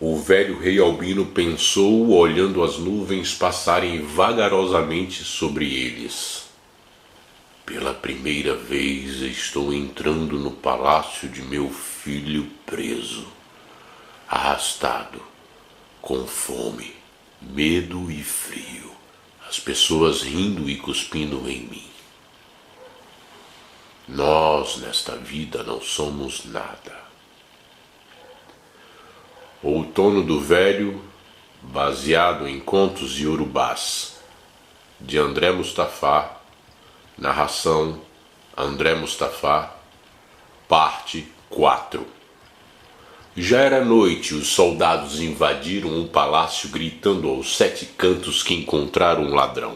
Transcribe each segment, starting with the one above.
O velho rei Albino pensou, olhando as nuvens passarem vagarosamente sobre eles. Pela primeira vez estou entrando no palácio de meu filho preso, arrastado, com fome, medo e frio, as pessoas rindo e cuspindo em mim. Nós, nesta vida, não somos nada. Outono do Velho, baseado em contos iorubás, de André Mustafá, narração André Mustafá, parte 4. Já era noite e os soldados invadiram um palácio gritando aos 7 cantos que encontraram um ladrão.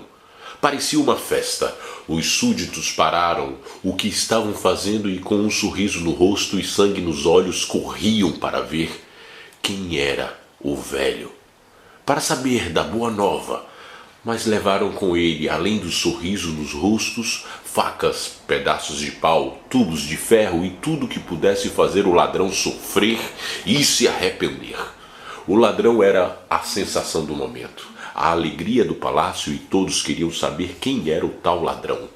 Parecia uma festa. Os súditos pararam o que estavam fazendo e com um sorriso no rosto e sangue nos olhos corriam para ver quem era o velho, para saber da boa nova, mas levaram com ele, além do sorriso nos rostos, facas, pedaços de pau, tubos de ferro e tudo que pudesse fazer o ladrão sofrer e se arrepender. O ladrão era a sensação do momento, a alegria do palácio, e todos queriam saber quem era o tal ladrão.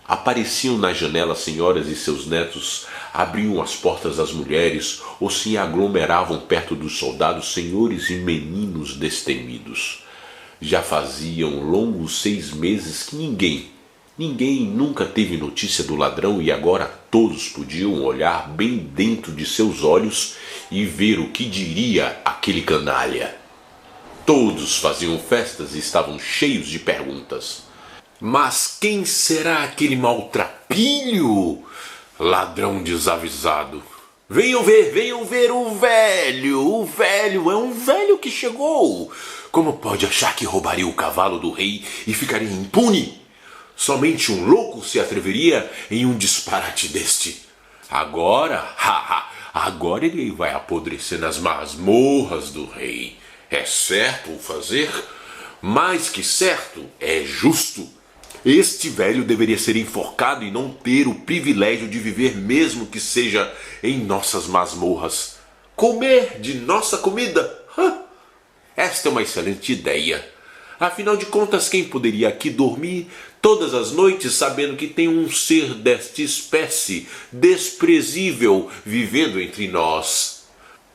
Apareciam nas janelas senhoras e seus netos, abriam as portas às mulheres ou se aglomeravam perto dos soldados senhores e meninos destemidos. Já faziam longos 6 meses que ninguém nunca teve notícia do ladrão, e agora todos podiam olhar bem dentro de seus olhos e ver o que diria aquele canalha. Todos faziam festas e estavam cheios de perguntas. Mas quem será aquele maltrapilho? Ladrão desavisado. Venham ver o velho! O velho é um velho que chegou! Como pode achar que roubaria o cavalo do rei e ficaria impune? Somente um louco se atreveria em um disparate deste. Agora ele vai apodrecer nas masmorras do rei. É certo o fazer? Mais que certo, é justo. Este velho deveria ser enforcado e não ter o privilégio de viver, mesmo que seja em nossas masmorras. Comer de nossa comida? Esta é uma excelente ideia. Afinal de contas, quem poderia aqui dormir todas as noites sabendo que tem um ser desta espécie desprezível vivendo entre nós?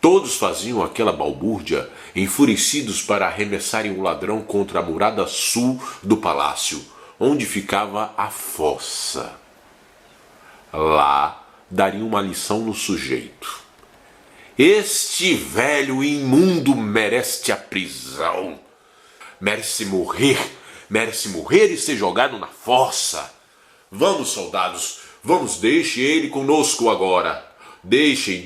Todos faziam aquela balbúrdia, enfurecidos para arremessarem o ladrão contra a murada sul do palácio, onde ficava a fossa. Lá dariam uma lição no sujeito. Este velho imundo merece a prisão. Merece morrer e ser jogado na fossa. Vamos, soldados, vamos, deixe ele conosco agora. Deixem.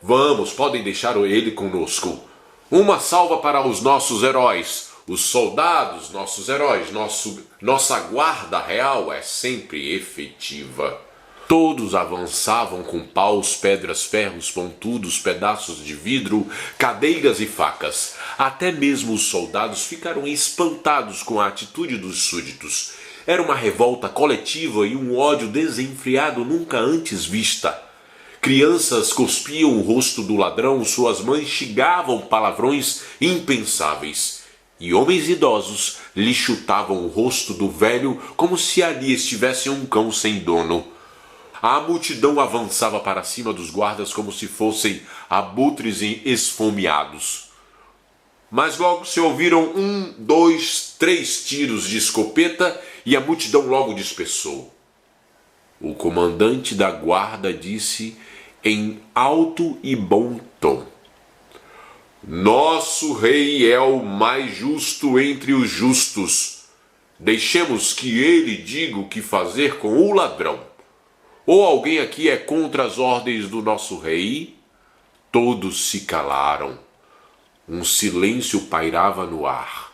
Vamos, podem deixar ele conosco. Uma salva para os nossos heróis. Os soldados, nossos heróis, nossa guarda real é sempre efetiva. Todos avançavam com paus, pedras, ferros pontudos, pedaços de vidro, cadeiras e facas. Até mesmo os soldados ficaram espantados com a atitude dos súditos. Era uma revolta coletiva e um ódio desenfreado nunca antes vista. Crianças cuspiam o rosto do ladrão, suas mães xingavam palavrões impensáveis. E homens idosos lhe chutavam o rosto do velho como se ali estivesse um cão sem dono. A multidão avançava para cima dos guardas como se fossem abutres esfomeados. Mas logo se ouviram 1, 2, 3 tiros de escopeta e a multidão logo dispersou. O comandante da guarda disse em alto e bom tom: Nosso rei é o mais justo entre os justos. Deixemos que ele diga o que fazer com o ladrão. Ou alguém aqui é contra as ordens do nosso rei? Todos se calaram. Um silêncio pairava no ar.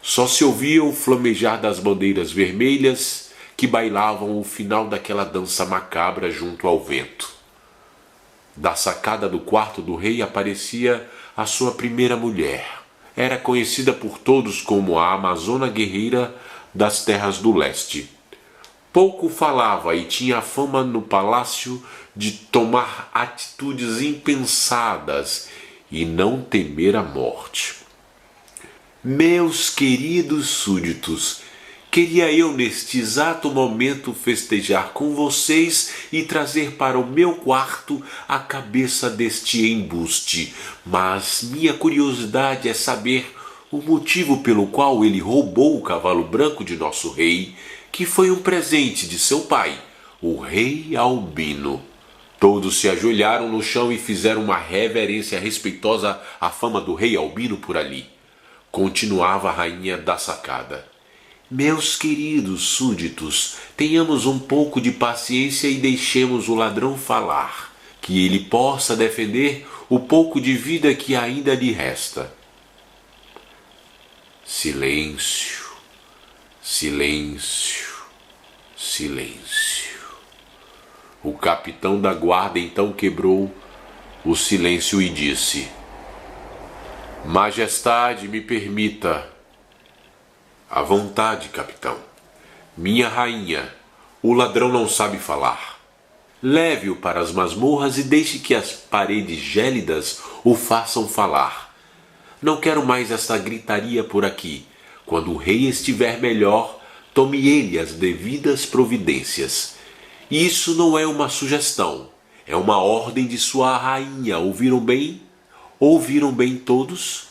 Só se ouvia o flamejar das bandeiras vermelhas que bailavam o final daquela dança macabra junto ao vento. Da sacada do quarto do rei aparecia a sua primeira mulher. Era conhecida por todos como a Amazona Guerreira das Terras do Leste. Pouco falava e tinha a fama no palácio de tomar atitudes impensadas e não temer a morte. Meus queridos súditos, queria eu neste exato momento festejar com vocês e trazer para o meu quarto a cabeça deste embuste, mas minha curiosidade é saber o motivo pelo qual ele roubou o cavalo branco de nosso rei, que foi um presente de seu pai, o rei Albino. Todos se ajoelharam no chão e fizeram uma reverência respeitosa à fama do rei Albino por ali. Continuava a rainha da sacada. Meus queridos súditos, tenhamos um pouco de paciência e deixemos o ladrão falar, que ele possa defender o pouco de vida que ainda lhe resta. Silêncio, silêncio, silêncio. O capitão da guarda então quebrou o silêncio e disse: Majestade, me permita. À vontade, capitão. Minha rainha, o ladrão não sabe falar. Leve-o para as masmorras e deixe que as paredes gélidas o façam falar. Não quero mais esta gritaria por aqui. Quando o rei estiver melhor, tome ele as devidas providências. Isso não é uma sugestão, é uma ordem de sua rainha. Ouviram bem? Ouviram bem todos?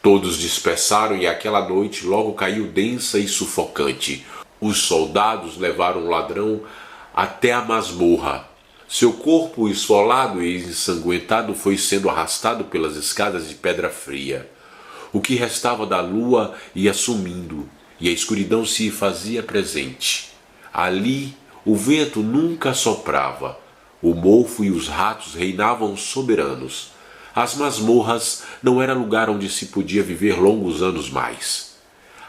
Todos dispersaram e aquela noite logo caiu densa e sufocante. Os soldados levaram o ladrão até a masmorra. Seu corpo esfolado e ensanguentado foi sendo arrastado pelas escadas de pedra fria. O que restava da lua ia sumindo e a escuridão se fazia presente. Ali o vento nunca soprava. O mofo e os ratos reinavam soberanos. As masmorras não era lugar onde se podia viver longos anos mais.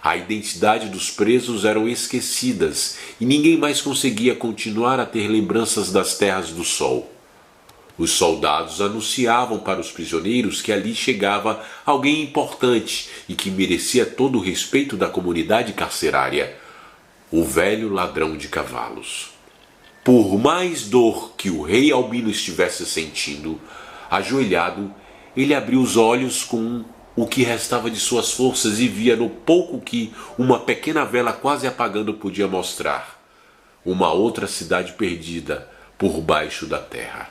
A identidade dos presos eram esquecidas e ninguém mais conseguia continuar a ter lembranças das terras do sol. Os soldados anunciavam para os prisioneiros que ali chegava alguém importante e que merecia todo o respeito da comunidade carcerária: o velho ladrão de cavalos. Por mais dor que o rei Albino estivesse sentindo, ajoelhado, ele abriu os olhos com o que restava de suas forças e via no pouco que uma pequena vela quase apagando podia mostrar uma outra cidade perdida por baixo da terra.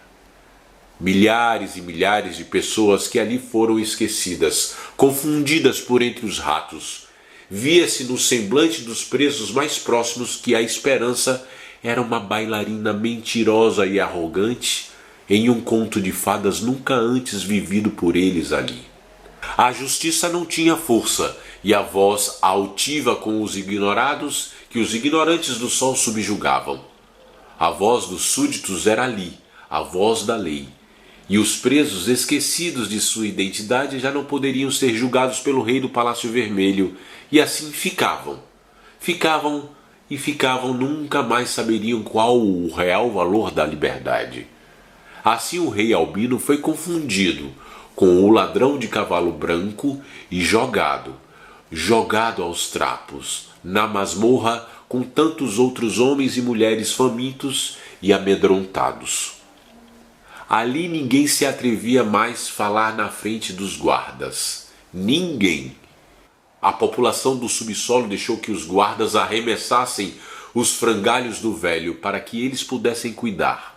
Milhares e milhares de pessoas que ali foram esquecidas, confundidas por entre os ratos. Via-se no semblante dos presos mais próximos que a esperança era uma bailarina mentirosa e arrogante em um conto de fadas nunca antes vivido por eles ali. A justiça não tinha força, e a voz altiva com os ignorados que os ignorantes do sol subjugavam. A voz dos súditos era ali, a voz da lei, e os presos esquecidos de sua identidade já não poderiam ser julgados pelo rei do Palácio Vermelho, e assim ficavam. Ficavam e ficavam, nunca mais saberiam qual o real valor da liberdade. Assim o rei Albino foi confundido com o ladrão de cavalo branco e jogado aos trapos, na masmorra com tantos outros homens e mulheres famintos e amedrontados. Ali ninguém se atrevia mais falar na frente dos guardas. Ninguém. A população do subsolo deixou que os guardas arremessassem os frangalhos do velho para que eles pudessem cuidar.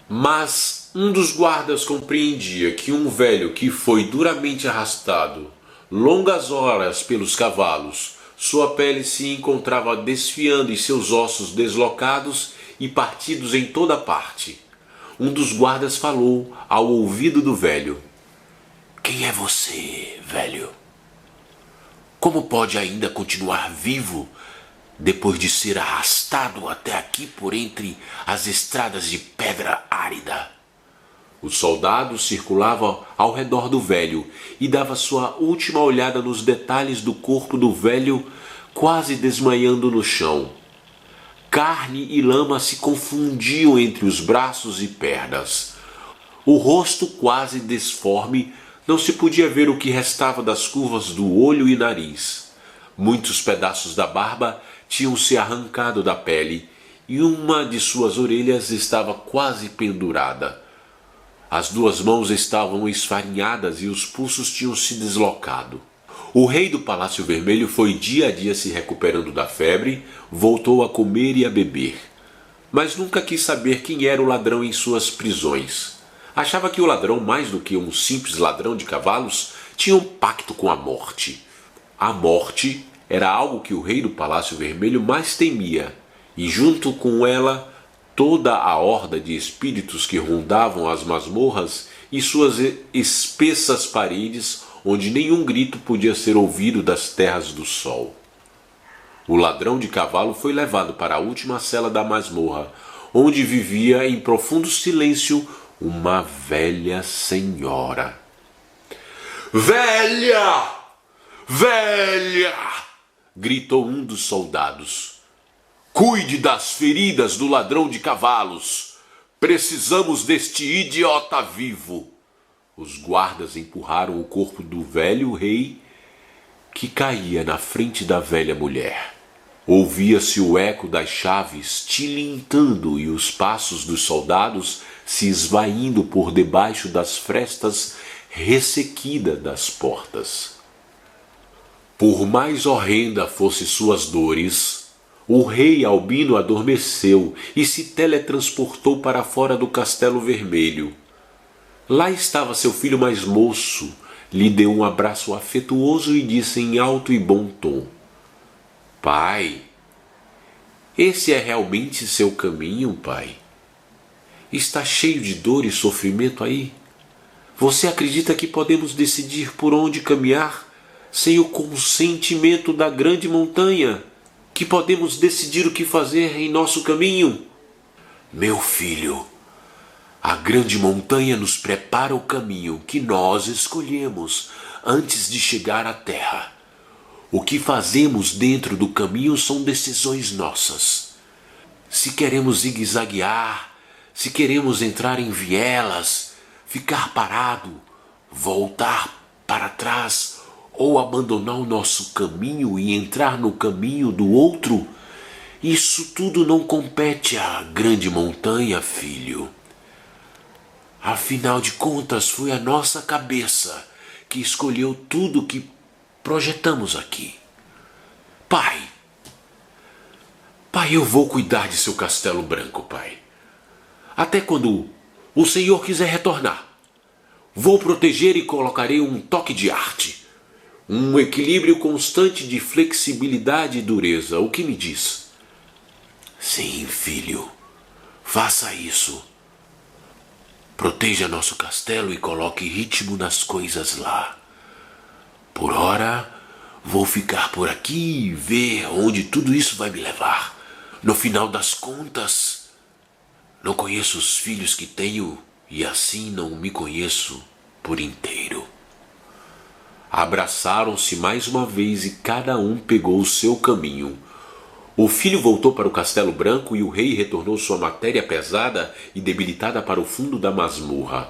Mas um dos guardas compreendia que um velho que foi duramente arrastado longas horas pelos cavalos, sua pele se encontrava desfiando e seus ossos deslocados e partidos em toda parte. Um dos guardas falou ao ouvido do velho: "Quem é você, velho? Como pode ainda continuar vivo depois de ser arrastado até aqui por entre as estradas de pedra árida?" O soldado circulava ao redor do velho e dava sua última olhada nos detalhes do corpo do velho, quase desmaiando no chão. Carne e lama se confundiam entre os braços e pernas. O rosto quase desforme, não se podia ver o que restava das curvas do olho e nariz. Muitos pedaços da barba tinham se arrancado da pele e uma de suas orelhas estava quase pendurada. As duas mãos estavam esfarinhadas e os pulsos tinham se deslocado. O rei do Palácio Vermelho foi dia a dia se recuperando da febre, voltou a comer e a beber. Mas nunca quis saber quem era o ladrão em suas prisões. Achava que o ladrão, mais do que um simples ladrão de cavalos, tinha um pacto com a morte. A morte era algo que o rei do Palácio Vermelho mais temia, e junto com ela toda a horda de espíritos que rondavam as masmorras e suas espessas paredes, onde nenhum grito podia ser ouvido das terras do sol. O ladrão de cavalo foi levado para a última cela da masmorra, onde vivia em profundo silêncio uma velha senhora. "Velha! Velha!" gritou um dos soldados. "Cuide das feridas do ladrão de cavalos. Precisamos deste idiota vivo." Os guardas empurraram o corpo do velho rei, que caía na frente da velha mulher. Ouvia-se o eco das chaves tilintando e os passos dos soldados se esvaindo por debaixo das frestas ressequidas das portas. Por mais horrenda fossem suas dores, o rei Albino adormeceu e se teletransportou para fora do Castelo Vermelho. Lá estava seu filho mais moço, lhe deu um abraço afetuoso e disse em alto e bom tom: "Pai, esse é realmente seu caminho, pai? Está cheio de dor e sofrimento aí? Você acredita que podemos decidir por onde caminhar sem o consentimento da grande montanha? Que podemos decidir o que fazer em nosso caminho?" "Meu filho, a grande montanha nos prepara o caminho que nós escolhemos antes de chegar à terra. O que fazemos dentro do caminho são decisões nossas. Se queremos zigue-zaguear, se queremos entrar em vielas, ficar parado, voltar para trás ou abandonar o nosso caminho e entrar no caminho do outro, isso tudo não compete à grande montanha, filho. Afinal de contas, foi a nossa cabeça que escolheu tudo que projetamos aqui. Pai, eu vou cuidar de seu castelo branco, pai. Até quando o senhor quiser retornar. Vou proteger e colocarei um toque de arte. Um equilíbrio constante de flexibilidade e dureza. O que me diz?" "Sim, filho. Faça isso. Proteja nosso castelo e coloque ritmo nas coisas lá. Por ora, vou ficar por aqui e ver onde tudo isso vai me levar. No final das contas, não conheço os filhos que tenho e assim não me conheço por inteiro." Abraçaram-se mais uma vez e cada um pegou o seu caminho. O filho voltou para o Castelo Branco e o rei retornou sua matéria pesada e debilitada para o fundo da masmorra.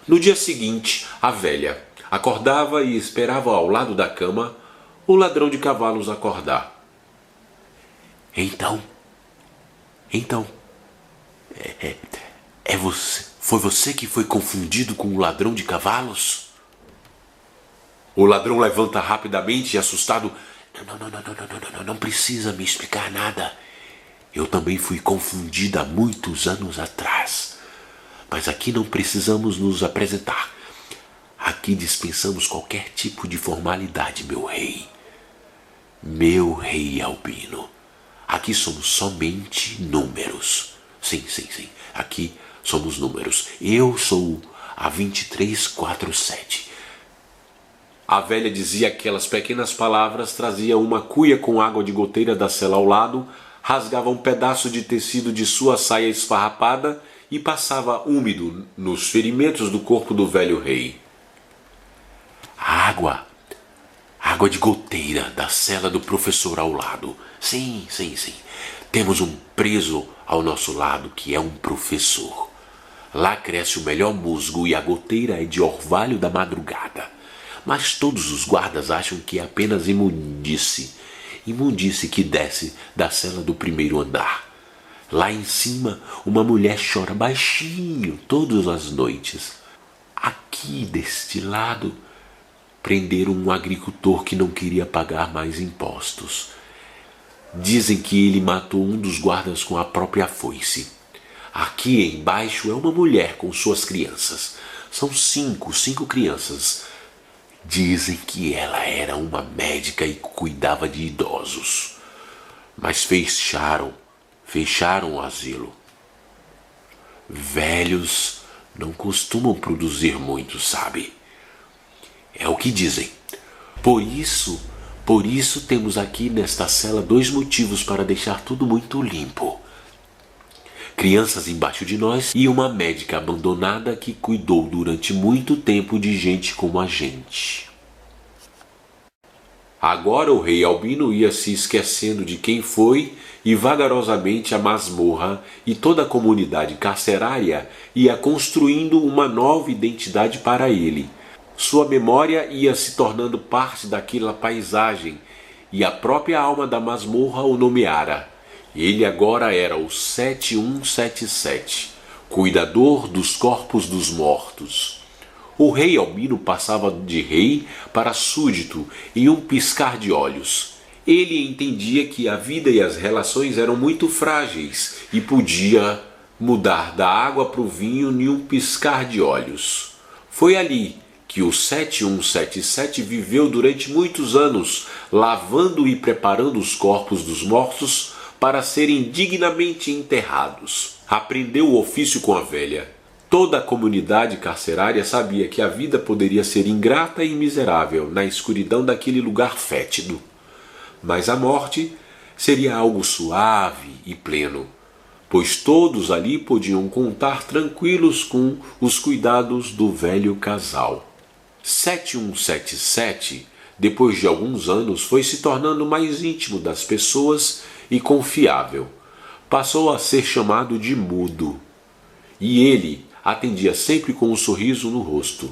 No dia seguinte, a velha acordava e esperava ao lado da cama o ladrão de cavalos acordar. Então, foi você que foi confundido com o ladrão de cavalos?" O ladrão levanta rapidamente e assustado: Não precisa me explicar nada. Eu também fui confundida há muitos anos atrás. Mas aqui não precisamos nos apresentar. Aqui dispensamos qualquer tipo de formalidade, meu rei. Meu rei Albino. Aqui somos somente números. Sim. Aqui somos números. Eu sou a 2347. A velha dizia aquelas pequenas palavras, trazia uma cuia com água de goteira da cela ao lado, rasgava um pedaço de tecido de sua saia esfarrapada e passava úmido nos ferimentos do corpo do velho rei. Água de goteira da cela do professor ao lado. Sim. Temos um preso ao nosso lado que é um professor. Lá cresce o melhor musgo e a goteira é de orvalho da madrugada. Mas todos os guardas acham que é apenas imundície que desce da cela do primeiro andar. Lá em cima, uma mulher chora baixinho todas as noites. Aqui deste lado, prenderam um agricultor que não queria pagar mais impostos. Dizem que ele matou um dos guardas com a própria foice. Aqui embaixo é uma mulher com suas crianças. São cinco crianças. Dizem que ela era uma médica e cuidava de idosos. Mas fecharam o asilo. Velhos não costumam produzir muito, sabe? É o que dizem. Por isso temos aqui nesta cela 2 motivos para deixar tudo muito limpo. Crianças embaixo de nós e uma médica abandonada que cuidou durante muito tempo de gente como a gente. Agora o rei Albino ia se esquecendo de quem foi e vagarosamente a masmorra e toda a comunidade carcerária ia construindo uma nova identidade para ele. Sua memória ia se tornando parte daquela paisagem e a própria alma da masmorra o nomeara. Ele agora era o 7177, cuidador dos corpos dos mortos. O rei Albino passava de rei para súdito em um piscar de olhos. Ele entendia que a vida e as relações eram muito frágeis e podia mudar da água para o vinho em um piscar de olhos. Foi ali que o 7177 viveu durante muitos anos, lavando e preparando os corpos dos mortos para serem dignamente enterrados. Aprendeu o ofício com a velha. Toda a comunidade carcerária sabia que a vida poderia ser ingrata e miserável na escuridão daquele lugar fétido. Mas a morte seria algo suave e pleno, pois todos ali podiam contar tranquilos com os cuidados do velho casal. 7177, depois de alguns anos, foi se tornando mais íntimo das pessoas e confiável. Passou a ser chamado de Mudo, e ele atendia sempre com um sorriso no rosto.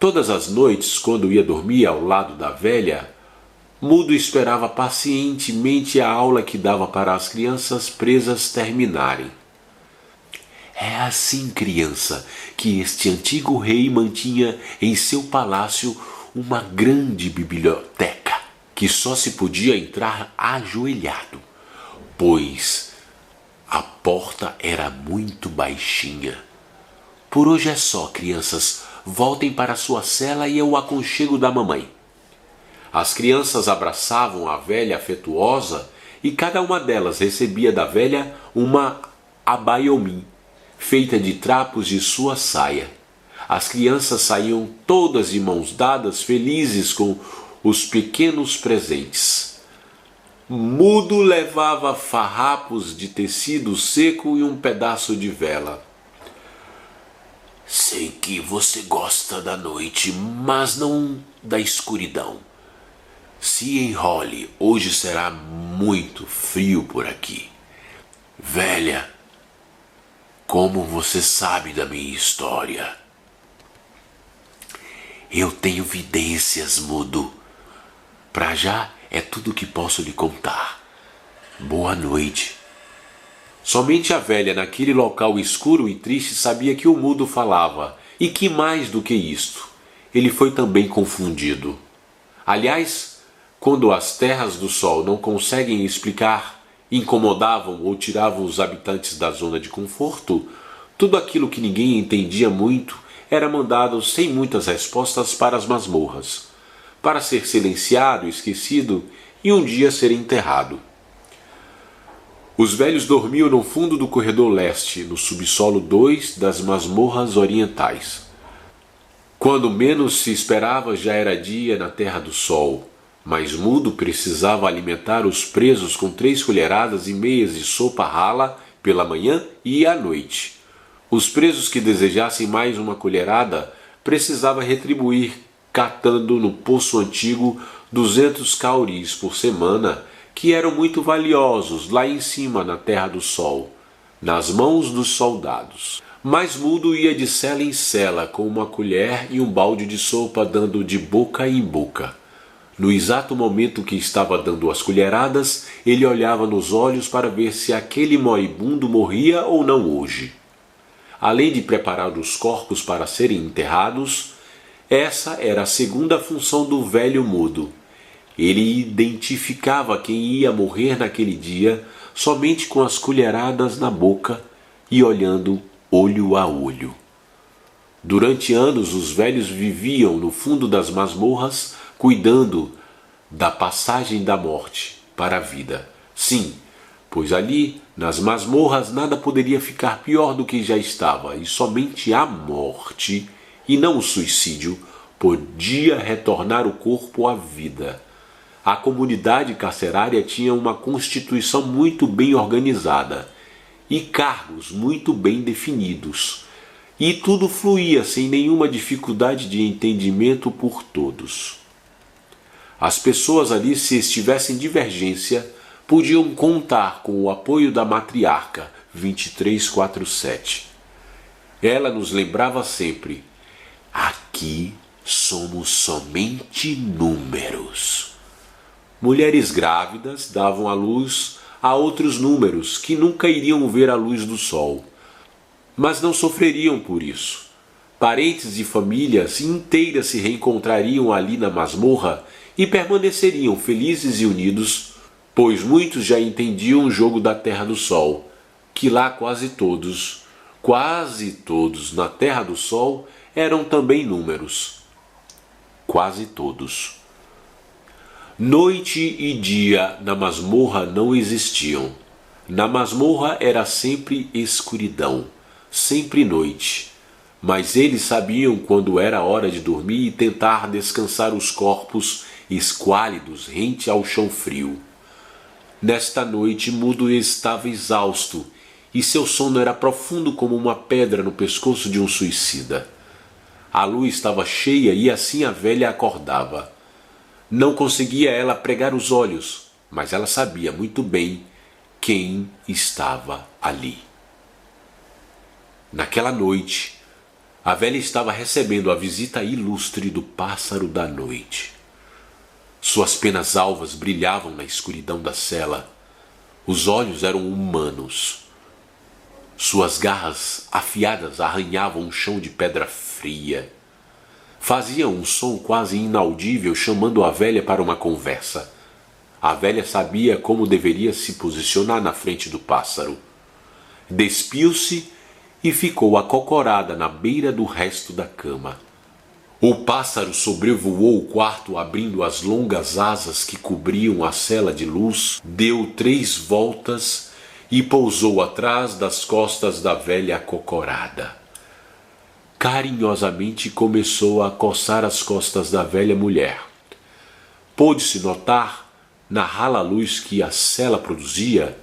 Todas as noites, quando ia dormir ao lado da velha, Mudo esperava pacientemente a aula que dava para as crianças presas terminarem. É assim, criança, que este antigo rei mantinha em seu palácio uma grande biblioteca, que só se podia entrar ajoelhado, pois a porta era muito baixinha. Por hoje é só, crianças. Voltem para sua cela e o aconchego da mamãe. As crianças abraçavam a velha afetuosa e cada uma delas recebia da velha uma abaiomi, feita de trapos de sua saia. As crianças saíam todas de mãos dadas, felizes com os pequenos presentes. Mudo levava farrapos de tecido seco e um pedaço de vela. Sei que você gosta da noite, mas não da escuridão. Se enrole, hoje será muito frio por aqui. Velha, como você sabe da minha história? Eu tenho vidências, Mudo. Pra já é tudo que posso lhe contar. Boa noite. Somente a velha, naquele local escuro e triste, sabia que o Mudo falava, e que mais do que isto, ele foi também confundido. Aliás, quando as terras do sol não conseguem explicar, incomodavam ou tiravam os habitantes da zona de conforto, tudo aquilo que ninguém entendia muito era mandado sem muitas respostas para as masmorras, para ser silenciado, esquecido e um dia ser enterrado. Os velhos dormiam no fundo do corredor leste, no subsolo 2 das masmorras orientais. Quando menos se esperava, já era dia na Terra do Sol, mas Mudo precisava alimentar os presos com 3 colheradas e meias de sopa rala pela manhã e à noite. Os presos que desejassem mais uma colherada precisava retribuir, catando no poço antigo 200 cauris por semana, que eram muito valiosos lá em cima na Terra do Sol, nas mãos dos soldados. Mas Mudo ia de cela em cela com uma colher e um balde de sopa, dando de boca em boca. No exato momento que estava dando as colheradas, ele olhava nos olhos para ver se aquele moribundo morria ou não hoje. Além de preparar os corpos para serem enterrados, essa era a segunda função do velho mudo. Ele identificava quem ia morrer naquele dia somente com as colheradas na boca e olhando olho a olho. Durante anos, os velhos viviam no fundo das masmorras, cuidando da passagem da morte para a vida. Sim, pois ali, nas masmorras, nada poderia ficar pior do que já estava, e somente a morte, e não o suicídio, podia retornar o corpo à vida. A comunidade carcerária tinha uma constituição muito bem organizada e cargos muito bem definidos, e tudo fluía sem nenhuma dificuldade de entendimento por todos. As pessoas ali, se estivessem em divergência, podiam contar com o apoio da matriarca 2347. Ela nos lembrava sempre: aqui somos somente números. Mulheres grávidas davam à luz a outros números que nunca iriam ver a luz do sol, mas não sofreriam por isso. Parentes de famílias inteiras se reencontrariam ali na masmorra e permaneceriam felizes e unidos, pois muitos já entendiam o jogo da Terra do Sol, que lá quase todos na Terra do Sol eram também números. Quase todos. Noite e dia na masmorra não existiam. Na masmorra era sempre escuridão, sempre noite. Mas eles sabiam quando era hora de dormir e tentar descansar os corpos esquálidos rente ao chão frio. Nesta noite, Mudo estava exausto e seu sono era profundo como uma pedra no pescoço de um suicida. A lua estava cheia e assim a velha acordava. Não conseguia ela pregar os olhos, mas ela sabia muito bem quem estava ali. Naquela noite, a velha estava recebendo a visita ilustre do pássaro da noite. Suas penas alvas brilhavam na escuridão da cela. Os olhos eram humanos. Suas garras afiadas arranhavam um chão de pedra fria. Fazia um som quase inaudível chamando a velha para uma conversa. A velha sabia como deveria se posicionar na frente do pássaro. Despiu-se e ficou acocorada na beira do resto da cama. O pássaro sobrevoou o quarto abrindo as longas asas que cobriam a cela de luz, deu 3 voltas e pousou atrás das costas da velha acocorada. Carinhosamente começou a coçar as costas da velha mulher. Pôde-se notar, na rala luz que a cela produzia,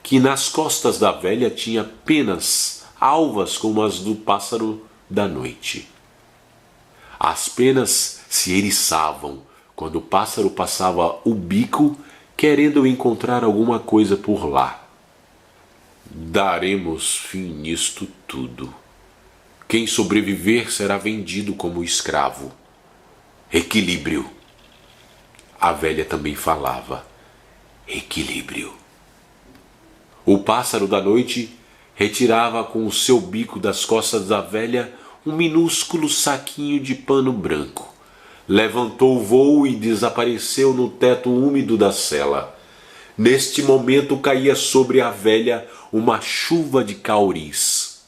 que nas costas da velha tinha penas alvas como as do pássaro da noite. As penas se eriçavam quando o pássaro passava o bico querendo encontrar alguma coisa por lá. Daremos fim nisto tudo. Quem sobreviver será vendido como escravo. Equilíbrio. A velha também falava. Equilíbrio. O pássaro da noite retirava com o seu bico das costas da velha um minúsculo saquinho de pano branco. Levantou o vôo e desapareceu no teto úmido da cela. Neste momento caía sobre a velha uma chuva de cauris.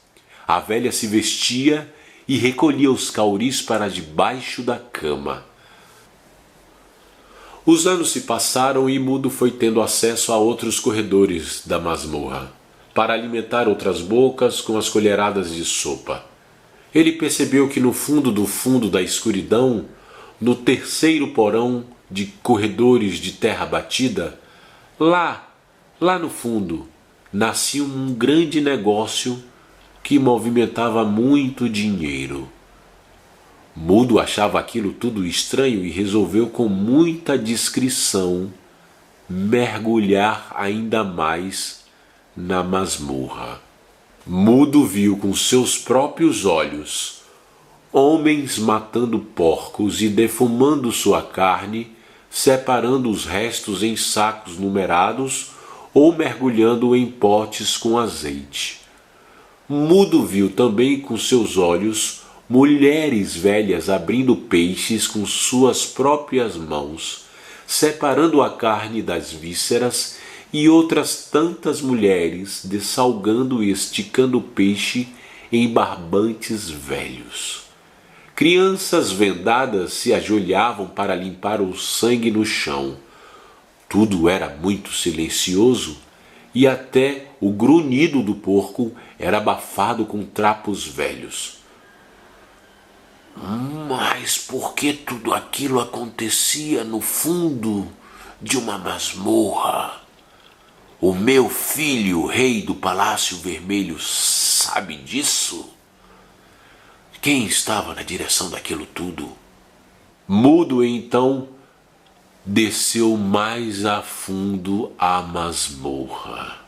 A velha se vestia e recolhia os cauris para debaixo da cama. Os anos se passaram e Mudo foi tendo acesso a outros corredores da masmorra, para alimentar outras bocas com as colheradas de sopa. Ele percebeu que no fundo da escuridão, no terceiro porão de corredores de terra batida, lá no fundo, nascia um grande negócio que movimentava muito dinheiro. Mudo achava aquilo tudo estranho e resolveu com muita discrição mergulhar ainda mais na masmorra. Mudo viu com seus próprios olhos homens matando porcos e defumando sua carne separando os restos em sacos numerados ou mergulhando em potes com azeite. Mudo viu também com seus olhos mulheres velhas abrindo peixes com suas próprias mãos, separando a carne das vísceras, e outras tantas mulheres dessalgando e esticando o peixe em barbantes velhos. Crianças vendadas se ajoelhavam para limpar o sangue no chão. Tudo era muito silencioso e até o grunhido do porco era abafado com trapos velhos. Mas por que tudo aquilo acontecia no fundo de uma masmorra? O meu filho, rei do Palácio Vermelho, sabe disso? Quem estava na direção daquilo tudo? Mudo então desceu mais a fundo a masmorra.